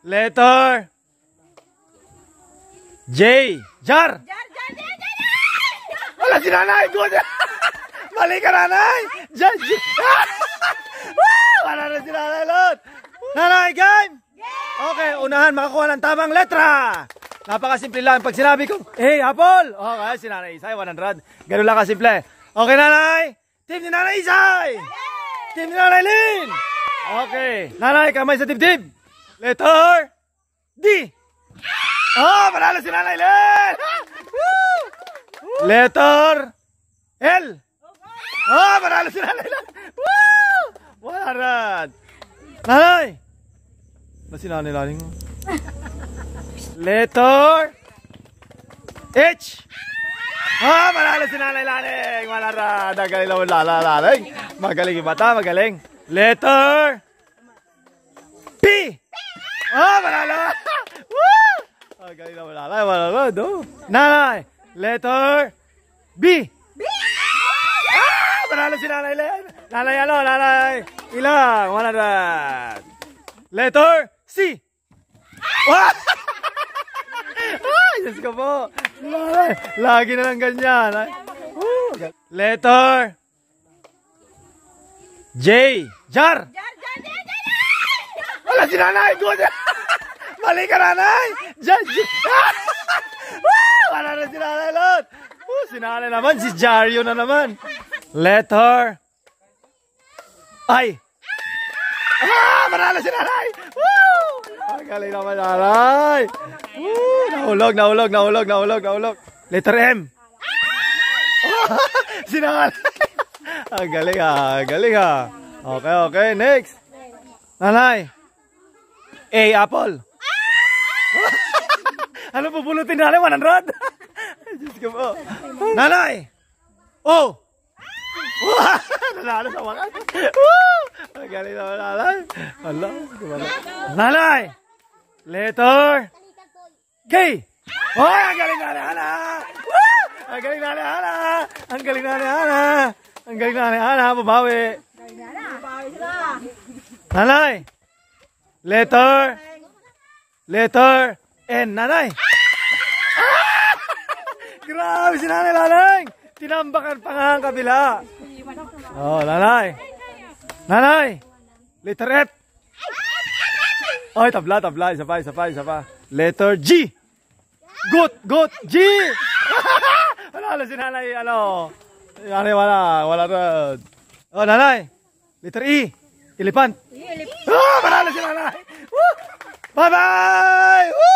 Letter J. Jar. Wala si nanay. Good. Mali ka, nanay. Jar. Wala na si nanay, Lot. Nanay, game. Okay, unahan makakuha ng tamang letra. Napakasimple lang. Pag sinabi kong, hey, Apple. Okay, si nanay Isay, 100. Ganun lang kasimple. Okay, nanay. Team ni nanay Isay. Team ni nanay Lin. Okay. Nanay, kamay sa dibdib. Letter D. Oh, panalo si nanay Lin. Letter L. Oh, panalo si nanay Lin. 100. Nanay. Na si nanay Laling mo. Letter H. Ah, panalo si nanay Laling. 100. Magaling naman Laling. Magaling yung bata, magaling. Letter P. Ah, panalo. Woo! Magaling naman Laling. Panalo. Nanay. Letter B. Ah, panalo si nanay Len. Nanay ano, nanay. Ilang? 100. Letter C. Ah! Ay, Diyos ko po. Lagi na lang ganyan. Letter J. Jar. Wala si nanay. Good. Mali ka, nanay. Jar. Wala na si nanay, Lot. Si nanay naman. Si Jario na naman. Letter I. Manalo si nanay. Magaling naman nanay. Nahulog. Letter M. Si nanay. Galing ha. Okay, next. Nanay. A, Apple. Ano pupulutin nanay? 100? Diyos ko po. Nanay. O. Nanalo sa wakas. Galing naman nanay. Nanay. Letter K. Oh, ang galing nanay Ana. Ang galing nanay Ana. Ang galing nanay Ana. Babawi. Nanay. Letter N. Nanay. Grabe si nanay Lalang. Tinambakan pa nga ang kabila. Oh, nanay. Letter F. Ay, tabla. Isa pa. Letter G. Good. G. Wala si nanay, Nanay, wala rin. Oh, nanay. Letter E. Elephant. Panalo si nanay. Bye-bye.